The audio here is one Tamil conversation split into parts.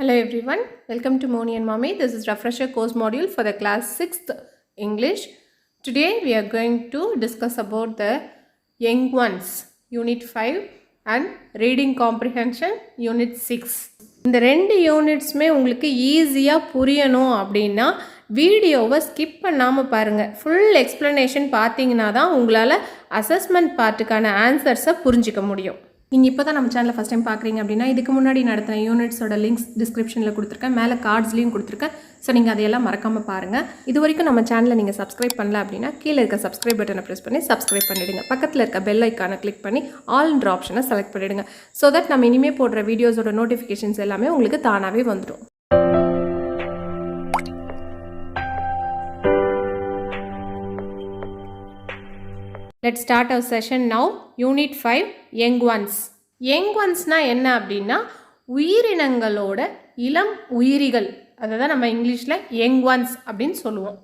Hello everyone, welcome to Moni and Mommy. This is refresher course module for the class 6th English. Today we are going to discuss about the young ones, unit 5 and reading comprehension unit 6. இந்த ரெண்டு யூனிட்ஸுமே உங்களுக்கு ஈஸியாக புரியணும் அப்படின்னா வீடியோவை ஸ்கிப் பண்ணாமல் பாருங்கள். ஃபுல் எக்ஸ்ப்ளனேஷன் பார்த்தீங்கன்னா தான் உங்களால் அசஸ்மெண்ட் பார்ட்டுக்கான ஆன்சர்ஸை புரிஞ்சிக்க முடியும். நீங்கள் இப்போ தான் நம்ம சேனலில் ஃபஸ்ட் டைம் பார்க்குறீங்க அப்படின்னா இதுக்கு முன்னாடி நடத்தின யூனிட்ஸோட லிங்க்ஸ் டிஸ்கிரிப்ஷனில் கொடுத்துருக்கேன், மேலே கார்ட்ஸ்லையும் கொடுத்துருக்கேன். ஸோ நீங்கள் அதையெல்லாம் மறக்காமல் பாருங்கள். இது வரைக்கும் நம்ம சேனலை நீங்கள் சப்ஸ்கிரைப் பண்ணல அப்படின்னா கீழே இருக்க சப்ஸ்கிரைப் பட்டனை ப்ரெஸ் பண்ணி சப்ஸ்கிரைப் பண்ணிவிடுங்க. பக்கத்தில் இருக்க பெல் ஐக்கானை கிளிக் பண்ணி ஆல்ன்ற ஆப்ஷனை செலக்ட் பண்ணிவிடுங்க. ஸோ தட் நம்ம இனிமேல் போடுற வீடியோஸோட நோட்டிஃபிகேஷன்ஸ் எல்லாமே உங்களுக்கு தானாகவே வந்துடும். Let's start our session now. Unit 5, Young Ones. Young Onesனா என்ன அப்படின்னா உயிரினங்களோட இளம் உயிரிகள். அதை தான் நம்ம இங்கிலீஷில் Young Ones அப்படின்னு சொல்லுவோம்.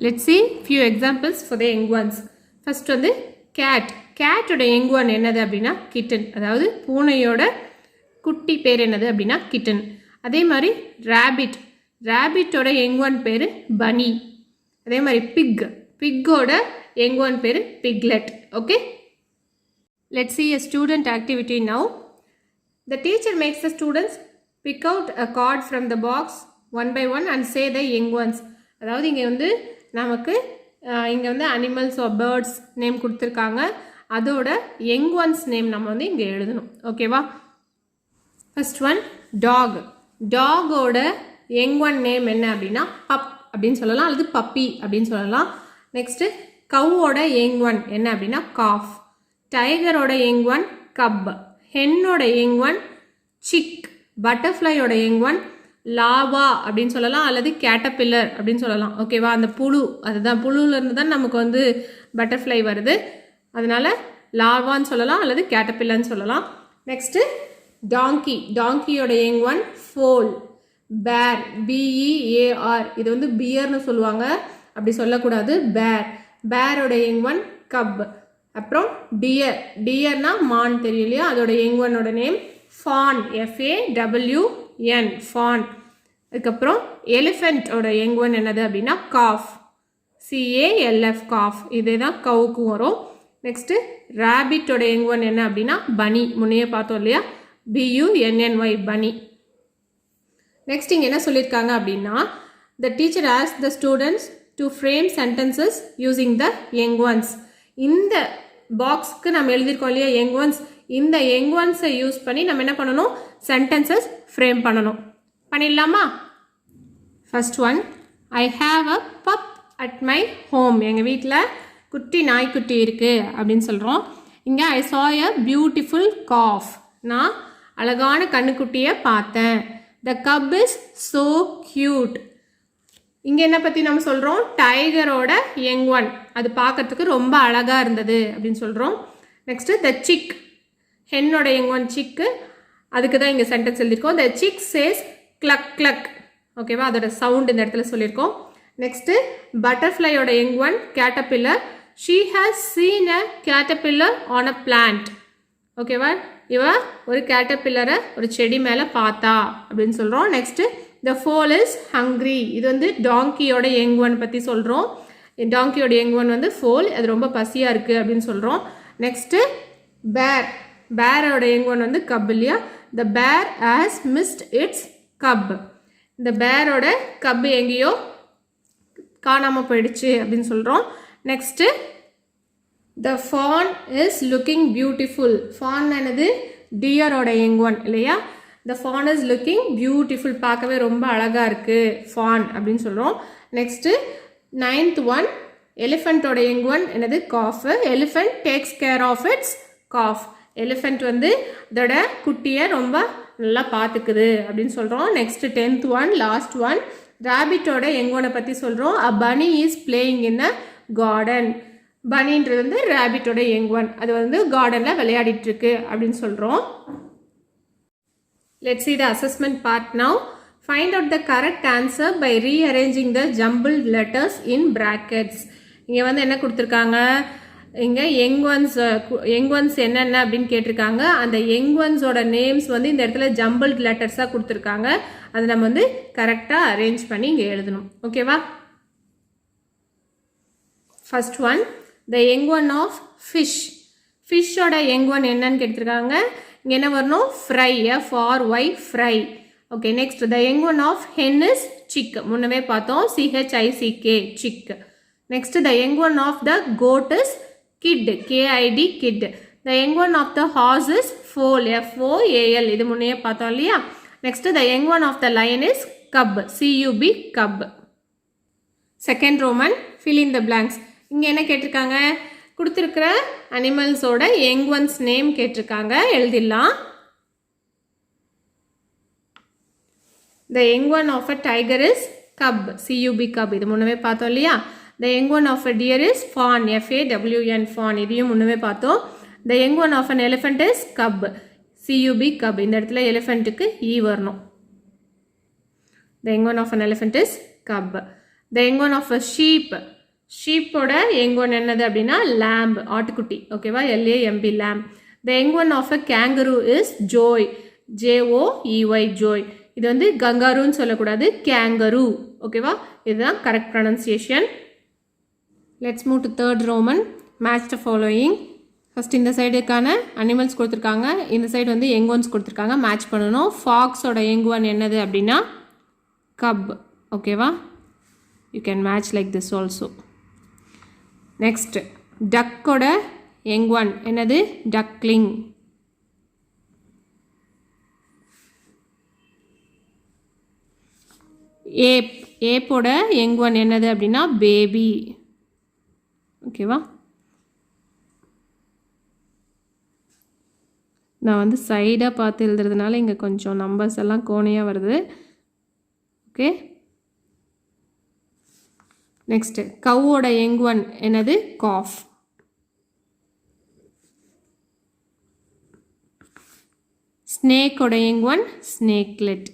Let's see few examples for the Young Ones. First வந்து cat. Catோட Young One என்னது அப்படின்னா kitten. அதாவது பூனையோட குட்டி பேர் என்னது அப்படின்னா kitten. அதே மாதிரி rabbit. Rabbitோட Young One பேர் bunny. அதே மாதிரி pig. Pigோட young one பேரு piglet. Okay, let's see a student activity now. The teacher makes the students pick out a card from the box one by one and say the young ones. அதாவது இங்கே வந்து நமக்கு இங்கே வந்து அனிமல்ஸ் ஆர் பேர்ட்ஸ் நேம் கொடுத்துருக்காங்க, அதோட யங் ஒன்ஸ் நேம் நம்ம வந்து இங்கே எழுதணும். ஓகேவா? First one dog. டாகோட யங் ஒன் நேம் என்ன அப்படின்னா பப் அப்படின்னு சொல்லலாம், அல்லது பப்பி அப்படின்னு சொல்லலாம். நெக்ஸ்ட்டு கவ்வோட யங் ஒன் என்ன அப்படின்னா காஃப். டைகரோட யங் ஒன் கப். ஹென்னோட யங் ஒன் சிக். பட்டர்ஃப்ளையோட யங் ஒன் லாவா அப்படின்னு சொல்லலாம், அல்லது கேட்டபில்லர் அப்படின்னு சொல்லலாம். ஓகேவா? அந்த புழு, அதுதான் புழுலேருந்து தான் நமக்கு வந்து பட்டர்ஃப்ளை வருது, அதனால லாவான்னு சொல்லலாம் அல்லது கேட்டபில்லர்னு சொல்லலாம். Next donkey. டாங்கியோட young one foal. Bear, BEAR, இது வந்து பியர்னு சொல்லுவாங்க, அப்படி சொல்லக்கூடாது, பேர். பேரோட யங் ஒன் கப். அப்புறம் டியர். டியர்னா மான் தெரியும் இல்லையா, அதோட யங் ஒன்னோட நேம் ஃபான். FAWN, PAN. அதுக்கப்புறம் எலிஃபெண்ட்டோட யங் ஒன் என்னது அப்படின்னா காஃப். CALF, cough. இதே தான் கவுக்கும் வரும். நெக்ஸ்ட்டு ரேபிட்டோட யங் ஒன் என்ன அப்படின்னா பனி. முன்னையே பார்த்தோம் இல்லையா, BUNNY, பனி. நெக்ஸ்ட் இங்கே என்ன சொல்லியிருக்காங்க அப்படின்னா the teacher asked the students to frame sentences using the young ones. இந்த பாக்ஸ்க்கு நம்ம எழுதியிருக்கோம் இல்லையா young ones, இந்த young ones யூஸ் பண்ணி நம்ம என்ன பண்ணணும், சென்டென்சஸ் ஃப்ரேம் பண்ணணும். பண்ணிடலாமா? First one, I have a pup at my home. எங்கள் வீட்டில் குட்டி நாய்க்குட்டி இருக்குது அப்படின்னு சொல்கிறோம். இங்கே ஐ saw a beautiful calf. நான் அழகான கண்ணுக்குட்டியை பார்த்தேன். The cub is so cute. இங்கே என்ன பற்றி நம்ம சொல்கிறோம், டைகரோட யங் ஒன், அது பார்க்கறதுக்கு ரொம்ப அழகாக இருந்தது அப்படின்னு சொல்கிறோம். Next the chick. ஹென்னோட யங் ஒன் சிக்கு, அதுக்கு தான் இங்கே சென்டென்ஸ் எழுதியிருக்கோம். The chick says cluck cluck. ஓகேவா? அதோட சவுண்ட் இந்த இடத்துல சொல்லியிருக்கோம். நெக்ஸ்ட்டு பட்டர்ஃப்ளையோட young one caterpillar. She has seen a caterpillar on a plant. ஓகேவா? இவ ஒரு கேட்டபில்லரை ஒரு செடி மேலே பார்த்தா அப்படின்னு சொல்கிறோம். Next the foal is hungry. இது வந்து டாங்கியோட யங் ஒன் பற்றி சொல்கிறோம். டாங்கியோட யங் ஒன் வந்து ஃபோல், அது ரொம்ப பசியாக இருக்குது அப்படின்னு சொல்கிறோம். நெக்ஸ்ட்டு பேர். பேரோட யங் ஒன் வந்து கப் இல்லையா, த பேர் ஹாஸ் மிஸ்ட் இட்ஸ் கப். இந்த பேரோட கப் எங்கேயோ காணாமல் போயிடுச்சு அப்படின்னு சொல்கிறோம். Next the fawn is looking beautiful. Fawn என்னது, டியரோட யங் ஒன் இல்லையா. The fawn is looking beautiful, பார்க்கவே ரொம்ப அழகாக இருக்குது ஃபான் அப்படின்னு சொல்கிறோம். நெக்ஸ்ட்டு நைன்த் ஒன், எலிஃபெண்ட்டோட யங் ஒன் என்னது calf. Elephant takes care of its calf. Elephant வந்து அதோட குட்டியை ரொம்ப நல்லா பார்த்துக்குது அப்படின்னு சொல்கிறோம். Next 10th one, last one, ரேபிட்டோட யங் ஒனை பற்றி சொல்கிறோம். A bunny is playing in a garden. பனின்றது வந்து ரேபிட்டோட யங் ஒன், அது வந்து கார்டனில் விளையாடிட்டுருக்கு அப்படின்னு சொல்கிறோம். Let's see the assessment part now. Find out the correct answer by rearranging the jumbled letters in brackets. இங்கே வந்து என்ன கொடுத்துருக்காங்க, இங்கே யங் ஒன்ஸ் என்னென்ன அப்படின்னு கேட்டிருக்காங்க. அந்த யங் ஒன்ஸோட நேம்ஸ் வந்து இந்த இடத்துல ஜம்பிள்ட் லெட்டர்ஸாக கொடுத்துருக்காங்க. அதை நம்ம வந்து கரெக்டாக அரேஞ்ச் பண்ணி இங்கே எழுதணும். ஓகேவா? First one, the young one of fish. ஃபிஷ்ஷோட யங் ஒன் என்னன்னு கேட்டிருக்காங்க. இங்கே என்ன வரணும்? Fry, FRY, fry. Okay, next the young one of hen is chick. முன்னவே பார்த்தோம், CHICK, chick. Next the young one of the goat is kid, KID, kid. The young one of the horse is foal, FOAL. இது முன்னையே பார்த்தோம் இல்லையா? Next the young one of the lion is cub, CUB, cup. Second roman, fill in the blanks. இங்கே என்ன கேட்டிருக்காங்க? கொடுத்துருக்கிற அனிமல்ஸோட யங் ஒன்ஸ் நேம் கேட்டிருக்காங்க, எழுதிடலாம். The young one of a tiger is cub, CUB, cub. இது முன்னவே பார்த்தோம் இல்லையா? The young one of a deer is fawn, FAWN, fawn. இதையும் முன்னவே பார்த்தோம். The young one of an elephant is cub, CUB, cub. இந்த இடத்துல எலிஃபண்ட்டுக்கு E வரணும். The young one of an elephant is cub. The young one of a sheep. ஷீப்போட யங் ஒன் என்னது அப்படின்னா lamb, ஆட்டுக்குட்டி. ஓகேவா? LAMB, lamb. The young one of a kangaroo is joy, JOEY, joy. இது வந்து கங்காருன்னு சொல்லக்கூடாது, கேங்கரு. ஓகேவா? இதுதான் correct pronunciation. Let's move to third Roman. Match the following. First இந்த சைடுக்கான அனிமல்ஸ் கொடுத்துருக்காங்க, இந்த சைடு வந்து யங் ஒன்ஸ் கொடுத்துருக்காங்க. மேட்ச் பண்ணணும். ஃபாக்ஸோட யங் ஒன் என்னது அப்படின்னா கப். ஓகேவா? You can match like this also. Next டக்கோட யங் ஒன் என்னது? டக்லிங். ஏப்போட யங் ஒன் என்னது அப்படின்னா பேபி. ஓகேவா? நான் வந்து சைடாக பார்த்து எழுதுறதுனால இங்கே கொஞ்சம் நம்பர்ஸ் எல்லாம் கோணையாக வருது. ஓகே, நெக்ஸ்ட்டு கவ்வோட யங் ஒன் என்னது? காஃப். ஸ்னேக்கோட யங் ஒன் ஸ்னேக்லெட்.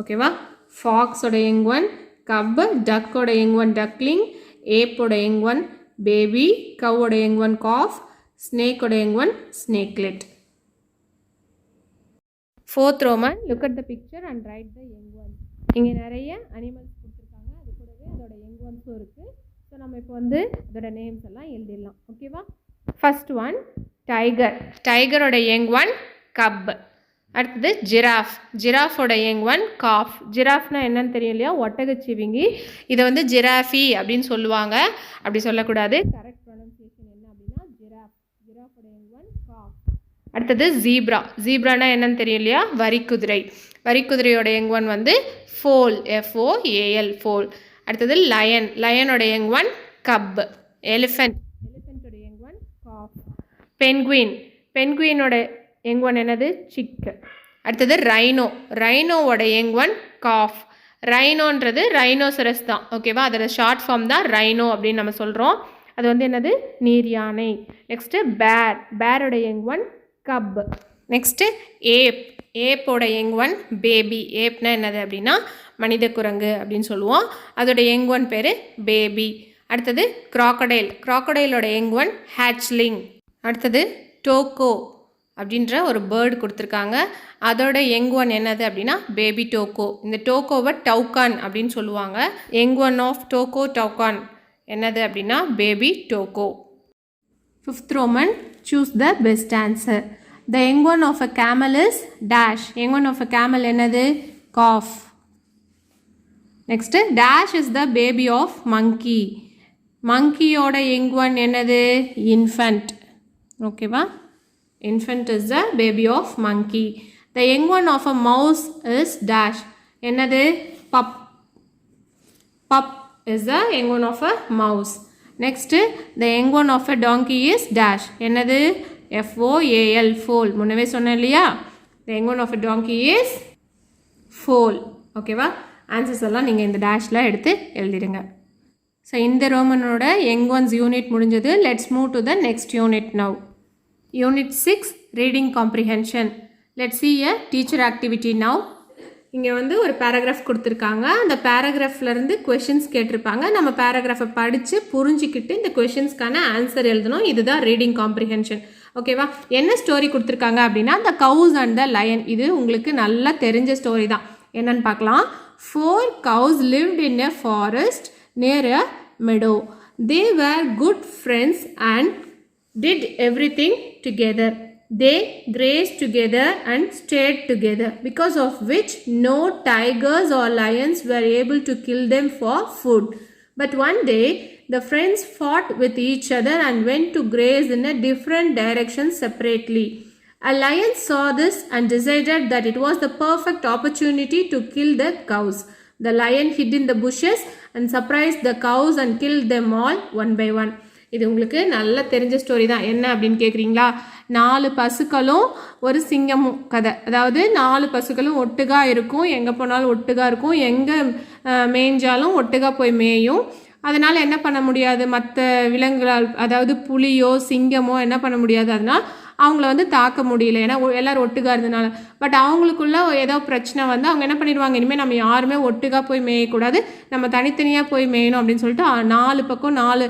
ஓகேவா? ஃபாக்ஸோட யங் ஒன் கப், டக்கோட யங் ஒன் டக்லிங், ஏப்போட யங் ஒன் பேபி, கவ்வோட யங் ஒன் காஃப், ஸ்னேக்கோட young one snakelet. Fourth Roman, look at the picture and write the young one. இங்கே நிறைய அனிமல்ஸ் கொடுத்துருக்காங்க, அது கூடவே அதோட யங் ஒன்ஸும் இருக்குது. ஸோ நம்ம இப்போ வந்து அதோட நேம்ஸ் எல்லாம் எழுதிடலாம். ஓகேவா? First one tiger. டைகரோட யங் ஒன் கப். அடுத்தது ஜிராஃப். ஜிராஃபோட யங் ஒன் காஃப். ஜிராஃப்னா என்னன்னு தெரியும் இல்லையா? ஒட்டகச்சிவிங்கி. இதை வந்து ஜிராஃபி அப்படின்னு சொல்லுவாங்க, அப்படி சொல்லக்கூடாது. கரெக்ட் ப்ரொனன்சியேஷன் என்ன அப்படின்னா ஜிராஃப். ஜிராஃபோட யங் ஒன் காஃப். அடுத்தது ஜீப்ரா. ஜீப்ரானா என்னன்னு தெரியும் இல்லையா? வரிக்குதிரை. வரிக்குதிரையோட யங் ஒன் வந்து ஃபோல், FOAL, ஃபோல். அடுத்தது லயன். லயனோட யங் ஒன் கப். எலிஃபென்ட். எலிஃபென்ட்டோட யங் ஒன் காஃப். பென்குயின். பென்குயினோட யங் ஒன் என்னது? சிக். அடுத்தது ரைனோ. ரைனோவோட யங் ஒன் காஃப். ரைனோன்றது ரைனோசரஸ் தான். ஓகேவா? அதோட ஷார்ட் ஃபார்ம் தான் ரைனோ அப்படின்னு நம்ம சொல்கிறோம். அது வந்து என்னது? நீர் யானை. நெக்ஸ்ட்டு பேர். பேரோட யங் ஒன் கப். நெக்ஸ்ட்டு ஏப். ஏப்போட யங் ஒன் பேபி. ஏப்னா என்னது அப்படின்னா மனித குரங்கு அப்படின்னு சொல்லுவோம். அதோட யங் ஒன் பேர் பேபி. அடுத்தது க்ராக்கடைல். க்ராக்கடைலோட young one ஹேட்ச்லிங். அடுத்தது டோக்கோ அப்படின்ற ஒரு பேர்டு கொடுத்துருக்காங்க. அதோட யங் ஒன் என்னது அப்படின்னா பேபி டோக்கோ. இந்த டோக்கோவை டவுகான் அப்படின்னு சொல்லுவாங்க. Young one of toco toucan என்னது அப்படின்னா baby toco. Fifth Roman, choose the best answer. The young one of a camel is dash. Young one of a camel என்னது? Calf. Next dash is the baby of monkey. மங்கியோட யங் ஒன் என்னது? இன்ஃபண்ட். ஓகேவா? Infant is the baby of monkey. The young one of a mouse is dash. என்னது? pup. Pup is the young one of a mouse. Next, the young one of a donkey is dash. என்னது? FOAL, foal. முன்னவே சொன்னேன் இல்லையா? The young one of a donkey is foal. ஓகேவா? ஆன்சர்ஸ் எல்லாம் நீங்கள் இந்த டேஷில் எடுத்து எழுதிடுங்க. ஸோ இந்த ரோமனோட யங் ஒன்ஸ் யூனிட் முடிஞ்சது. Let's move to the next unit now. Unit 6, Reading Comprehension. Let's see a teacher activity now. இங்கே வந்து ஒரு பேராகிராஃப் கொடுத்துருக்காங்க. அந்த பேராகிராஃப்லேருந்து கொஷின்ஸ் கேட்டிருப்பாங்க. நம்ம பேராகிராஃபை படித்து புரிஞ்சிக்கிட்டு இந்த கொஷின்ஸ்க்கான ஆன்சர் எழுதணும். இதுதான் ரீடிங் காம்ப்ரிஹென்ஷன். ஓகேவா? என்ன ஸ்டோரி கொடுத்துருக்காங்க அப்படின்னா த கவுஸ் அண்ட் த லயன். இது உங்களுக்கு நல்லா தெரிஞ்ச ஸ்டோரி தான். என்னன்னு பார்க்கலாம். 4 cows lived in a forest near a meadow. They were good friends and did everything together. They grazed together and stayed together, because of which no tigers or lions were able to kill them for food. But one day, the friends fought with each other and went to graze in a different direction separately. A lion saw this and decided that it was the perfect opportunity to kill the cows. The lion hid in the bushes and surprised the cows and killed them all one by one. இது உங்களுக்கு நல்லா தெரிஞ்ச ஸ்டோரி தான். என்ன அப்படின்னு கேட்குறீங்களா? 4 பசுக்களும் ஒரு சிங்கமும் கதை. அதாவது 4 பசுக்களும் ஒட்டுகாக இருக்கும், எங்கே போனாலும் ஒட்டுகாக இருக்கும், எங்கே மேய்ஞ்சாலும் ஒட்டுகாக போய் மேயும். அதனால் என்ன பண்ண முடியாது, மற்ற விலங்குகளால் அதாவது புலியோ சிங்கமோ என்ன பண்ண முடியாது, அதனால் அவங்கள வந்து தாக்க முடியல, ஏன்னா எல்லோரும் ஒட்டுக்காக இருந்தனால. பட் அவங்களுக்குள்ள ஏதோ பிரச்சனை வந்து அவங்க என்ன பண்ணிடுவாங்க, இனிமேல் நம்ம யாருமே ஒட்டுக்காக போய் மேயக்கூடாது, நம்ம தனித்தனியாக போய் மேயணும் அப்படின்னு சொல்லிட்டு 4 பக்கம் 4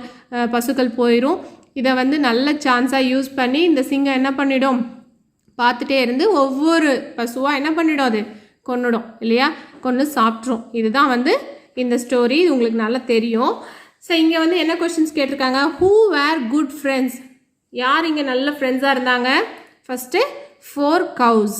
பசுக்கள் போயிடும். இதை வந்து நல்ல சான்ஸாக யூஸ் பண்ணி இந்த சிங்கம் என்ன பண்ணிடும், பார்த்துட்டே இருந்து ஒவ்வொரு பசுவாக என்ன பண்ணிடும், அது கொன்னுடும் இல்லையா, கொன்று சாப்பிட்ரும். இதுதான் வந்து இந்த ஸ்டோரி. இது உங்களுக்கு நல்லா தெரியும். ஸோ இங்கே வந்து என்ன கொஸ்டின்ஸ் கேட்டிருக்காங்க, ஹூ வேர் குட் ஃப்ரெண்ட்ஸ், யார் இங்கே நல்ல ஃப்ரெண்ட்ஸாக இருந்தாங்க. First 4 cows.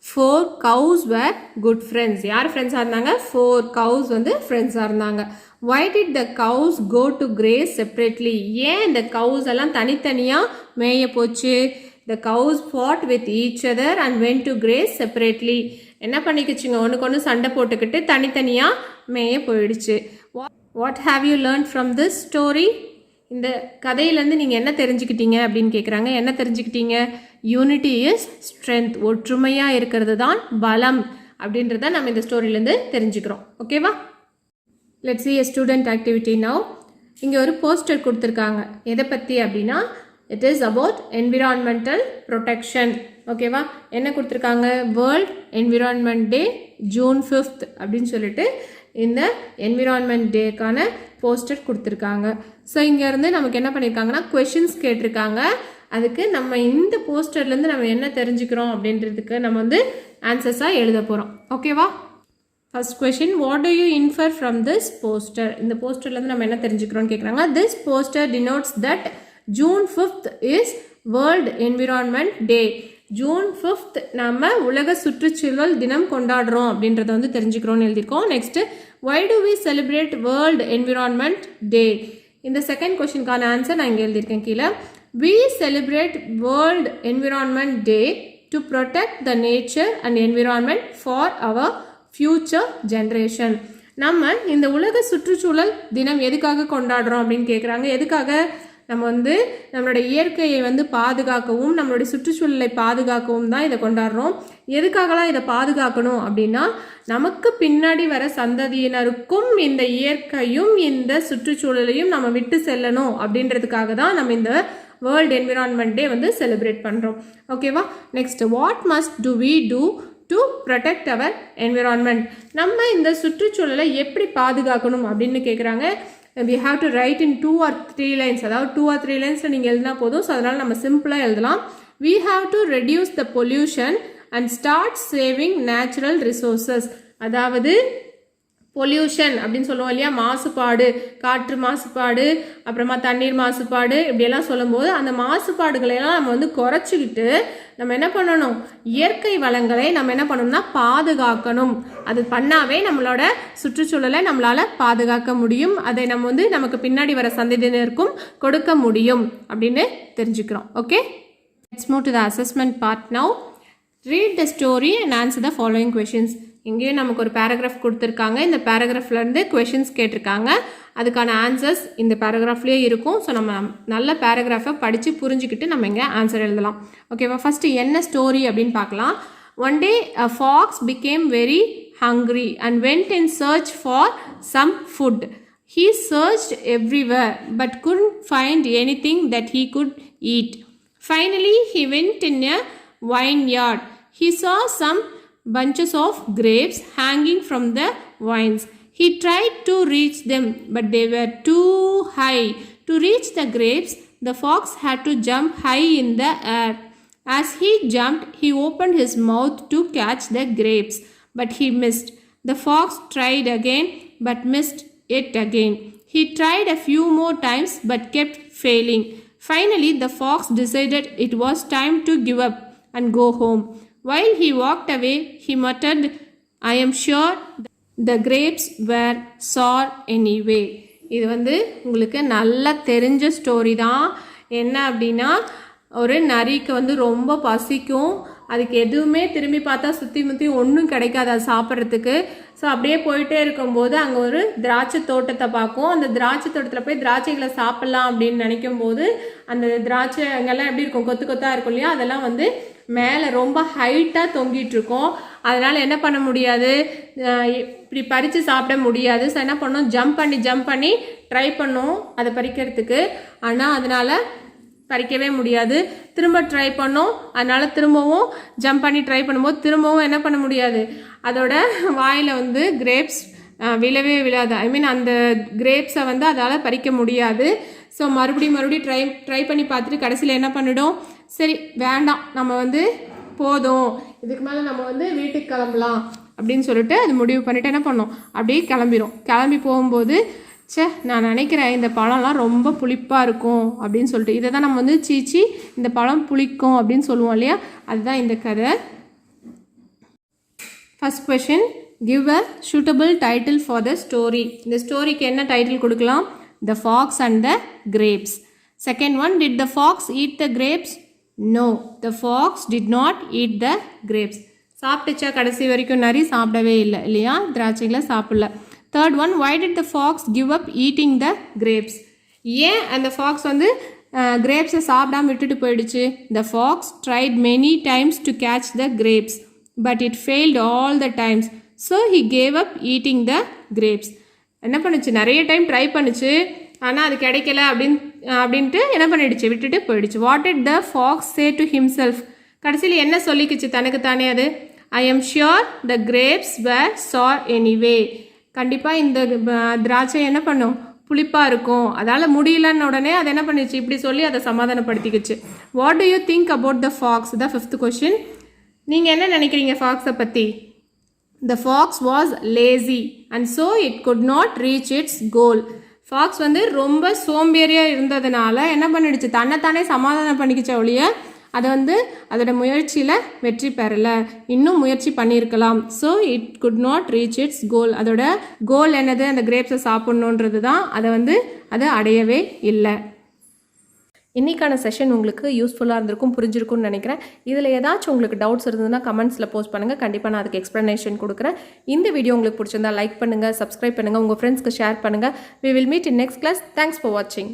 4 cows were good friends. யார் ஃப்ரெண்ட்ஸாக இருந்தாங்க, 4 cows வந்து ஃப்ரெண்ட்ஸாக இருந்தாங்க. why did the cows go to graze separately, ஏன் இந்த cows எல்லாம் தனித்தனியாக மேய போச்சு. the cows fought with each other and went to graze separately. என்ன பண்ணிக்கிச்சுங்க, ஒன்றுக்கு ஒன்று சண்டை போட்டுக்கிட்டு தனித்தனியாக மேய போயிடுச்சு. what have you learned from this story, இந்த கதையிலேருந்து நீங்கள் என்ன தெரிஞ்சுக்கிட்டீங்க அப்படின்னு கேட்குறாங்க. என்ன தெரிஞ்சுக்கிட்டீங்க, யூனிட்டி இஸ் ஸ்ட்ரென்த், ஒற்றுமையாக இருக்கிறது தான் பலம் அப்படின்றத நம்ம இந்த ஸ்டோரியிலேருந்து தெரிஞ்சுக்கிறோம். ஓகேவா? Let's see a student activity now. இங்கே ஒரு போஸ்டர் கொடுத்துருக்காங்க. எதை பற்றி அப்படின்னா it is about environmental protection. ஓகேவா? என்ன கொடுத்துருக்காங்க, வேர்ல்ட் என்விரான்மெண்ட் டே June 5th அப்படின்னு சொல்லிட்டு இந்த என்விரான்மெண்ட் டேக்கான போஸ்டர் கொடுத்துருக்காங்க. ஸோ இங்கேருந்து நமக்கு என்ன பண்ணியிருக்காங்கன்னா கொஷின்ஸ் கேட்டிருக்காங்க. அதுக்கு நம்ம இந்த போஸ்டர்லேருந்து நம்ம என்ன தெரிஞ்சுக்கிறோம் அப்படின்றதுக்கு நம்ம வந்து ஆன்சர்ஸாக எழுத போகிறோம். ஓகேவா? First question, what do you infer from this poster, இந்த போஸ்டர்லேருந்து நம்ம என்ன தெரிஞ்சுக்கிறோம்னு கேட்குறாங்க. This poster denotes that June 5th is world environment day. June 5th நம்ம உலக சுற்றுச்சூழல் தினம் கொண்டாடுறோம் அப்படின்றத வந்து தெரிஞ்சுக்கிறோன்னு எழுதியிருக்கோம். Next, why do we celebrate world environment day, இந்த செகண்ட் கொஷினுக்கான ஆன்சர் நான் இங்கே எழுதியிருக்கேன் கீழே. we celebrate world environment day to protect the nature and environment for our future generation. நம்ம இந்த உலக சுற்றுச்சூழல் தினம் எதுக்காக கொண்டாடுறோம் அப்படின்னு கேட்குறாங்க. எதுக்காக, நம்ம வந்து நம்மளோட இயற்கையை வந்து பாதுகாக்கவும் நம்மளுடைய சுற்றுச்சூழலை பாதுகாக்கவும் தான் இதை கொண்டாடுறோம். எதுக்காகலாம் இதை பாதுகாக்கணும் அப்படின்னா நமக்கு பின்னாடி வர சந்ததியினருக்கும் இந்த இயற்கையும் இந்த சுற்றுச்சூழலையும் நம்ம விட்டு செல்லணும் அப்படின்றதுக்காக தான் நம்ம இந்த வேர்ல்ட் என்விரான்மெண்ட் டே வந்து செலிப்ரேட் பண்ணுறோம். ஓகேவா? Next, what must do we do to protect our environment, நம்ம இந்த சுற்றுச்சூழலை எப்படி பாதுகாக்கணும் அப்படின்னு கேட்குறாங்க. we have to write in 2 or 3 lines, அதாவது 2 or 3 லைன்ஸில் நீங்கள் எழுதினா போதும். ஸோ அதனால் நம்ம சிம்பிளாக எழுதலாம். we have to reduce the pollution and start saving natural resources. அதாவது பொல்யூஷன் அப்படின்னு சொல்லுவோம் இல்லையா, மாசுபாடு, காற்று மாசுபாடு, அப்புறமா தண்ணீர் மாசுபாடு, இப்படியெல்லாம் சொல்லும்போது அந்த மாசுபாடுகளையெல்லாம் நம்ம வந்து குறைச்சிக்கிட்டு நம்ம என்ன பண்ணணும், இயற்கை வளங்களை நம்ம என்ன பண்ணணும்னா பாதுகாக்கணும். அது பண்ணாவே நம்மளோட சுற்றுச்சூழலை நம்மளால் பாதுகாக்க முடியும். அதை நம்ம வந்து நமக்கு பின்னாடி வர சந்ததியினருக்கும் கொடுக்க முடியும் அப்படின்னு தெரிஞ்சுக்கிறோம். Okay, let's move to the assessment part now. Read the story and answer the following questions. இங்கேயும் நமக்கு ஒரு பேராகிராஃப் கொடுத்துருக்காங்க. இந்த பேராகிராஃப்லேருந்து கொஷின்ஸ் கேட்டிருக்காங்க. அதுக்கான ஆன்சர்ஸ் இந்த பேராகிராஃப்லேயே இருக்கும். ஸோ நம்ம நல்ல பேராகிராஃபை படித்து புரிஞ்சுக்கிட்டு நம்ம இங்கே ஆன்சர் எழுதலாம். ஓகேவா? ஃபஸ்ட்டு என்ன ஸ்டோரி அப்படின்னு பார்க்கலாம். One day a fox became very hungry and went in search for some food. He searched everywhere but couldn't find anything that he could eat. Finally, he went in a vineyard. He saw some bunches of grapes hanging from the vines. He tried to reach them, but they were too high. To reach the grapes, the fox had to jump high in the air. As he jumped, he opened his mouth to catch the grapes, but he missed. The fox tried again, but missed it again. He tried a few more times, but kept failing. Finally, the fox decided it was time to give up and go home. While he walked away, he muttered, "I am sure the grapes were sour anyway." இது உங்களுக்கு நல்லா தெரிஞ்ச ஸ்டோரி தான். என்ன அப்படின்னா, ஒரு நரிக்கு ரொம்ப பசிக்கும். அதுக்கு எதுவுமே திரும்பி பார்த்தா சுற்றி முற்றி ஒன்றும் கிடைக்காது அது சாப்பிட்றதுக்கு. ஸோ அப்படியே போயிட்டே இருக்கும்போது அங்கே ஒரு திராட்சை தோட்டத்தை பார்க்கும். அந்த திராட்சை தோட்டத்தில் போய் திராட்சைகளை சாப்பிட்லாம் அப்படின்னு நினைக்கும் போது அந்த திராட்சை அங்கெல்லாம் எப்படி இருக்கும், கொத்து கொத்தாக இருக்கும் இல்லையா, அதெல்லாம் மேலே ரொம்ப ஹைட்டாக தொங்கிட்டு இருக்கும். அதனால் என்ன பண்ண முடியாது, இப்படி பறித்து சாப்பிட முடியாது. ஸோ என்ன பண்ணோம், ஜம்ப் பண்ணி ட்ரை பண்ணோம் அதை பறிக்கிறதுக்கு. ஆனால் அதனால் பறிக்கவே முடியாது. திரும்ப ட்ரை பண்ணோம், அதனால் திரும்பவும் ஜம்ப் பண்ணி ட்ரை பண்ணும்போது திரும்பவும் என்ன பண்ண முடியாது, அதோட வாயில் கிரேப்ஸ் விழவே விழாது. ஐ மீன் அந்த கிரேப்ஸை அதால் பறிக்க முடியாது. ஸோ மறுபடியும் ட்ரை பண்ணி பார்த்துட்டு கடைசியில் என்ன பண்ணிடும், சரி வேண்டாம், நம்ம போதும், இதுக்கு மேலே நம்ம வீட்டுக்கு கிளம்பலாம் அப்படின்னு சொல்லிட்டு அது முடிவு பண்ணிவிட்டு என்ன பண்ணோம், அப்படியே கிளம்பி போகும்போது, நான் நினைக்கிறேன் இந்த பழம்லாம் ரொம்ப புளிப்பாக இருக்கும் அப்படின்னு சொல்லிட்டு, இதை தான் நம்ம சீச்சி இந்த பழம் புளிக்கும் அப்படின்னு சொல்லுவோம் இல்லையா, அதுதான் இந்த கதை. First question, give a suitable title for the story. இந்த ஸ்டோரிக்கு என்ன டைட்டில் கொடுக்கலாம், the fox and the grapes. Second one, did the fox eat the grapes? No, the fox did not eat the grapes. சாப்பிட்டுச்சா கடைசி வரைக்கும்? நரி சாப்பிடவே இல்லை இல்லையா, திராட்சைகளை சாப்பிடல. Third one, why did the fox give up eating the grapes? ஏன் அந்த ஃபாக்ஸ் கிரேப்ஸை சாப்பிடாமல் விட்டுட்டு போயிடுச்சு? The fox tried many times to catch the grapes, but it failed all the times, so he gave up eating the grapes. என்ன பண்ணுச்சு, நிறைய டைம் ட்ரை பண்ணுச்சு, ஆனால் அது கிடைக்கல அப்படின்ட்டு என்ன பண்ணிடுச்சு, விட்டுட்டு போயிடுச்சு. What did the fox say to himself? கடைசியில் என்ன சொல்லிக்குச்சு தனக்கு தானே அது, I am sure the grapes were sour anyway. கண்டிப்பாக இந்த திராட்சை என்ன பண்ணும், புளிப்பாக இருக்கும், அதால் முடியலன்னு உடனே அது என்ன பண்ணிச்சு, இப்படி சொல்லி அதை சமாதானப்படுத்திக்கிச்சு. What do you think about the fox? The fifth question, நீங்கள் என்ன நினைக்கிறீங்க ஃபாக்ஸை பற்றி? The fox was lazy and so it could not reach its goal. Fox ரொம்ப சோம்பேறியாக இருந்ததுனால என்ன பண்ணிடுச்சு, தன்னைத்தானே சமாதானம் பண்ணிக்கிச்ச ஒழிய அதை அதோட முயற்சியில் வெற்றி பெறலை, இன்னும் முயற்சி பண்ணியிருக்கலாம். So it could not reach its goal. அதோட கோல் என்னது, அந்த கிரேப்ஸை சாப்பிட்ணுன்றது தான். அதை அது அடையவே இல்லை. இன்றைக்கான செஷன் உங்களுக்கு யூஸ்ஃபுல்லாக இருந்திருக்கும், புரிஞ்சிருக்கும்னு நினைக்கிறேன். இதில் ஏதாச்சும் உங்களுக்கு டவுட்ஸ் இருந்ததுன்னா கமெண்ட்ஸில் போஸ்ட் பண்ணுங்கள், கண்டிப்பாக நான் அதுக்கு எக்ஸ்ப்ளனேஷன் கொடுக்குறேன். இந்த வீடியோ உங்களுக்கு பிடிச்சிருந்தா லைக் பண்ணுங்கள், சப்ஸ்கிரைப் பண்ணுங்கள், உங்கள் ஃப்ரெண்ட்ஸ்க்கு ஷேர் பண்ணுங்கள். We will meet in next class. Thanks for watching.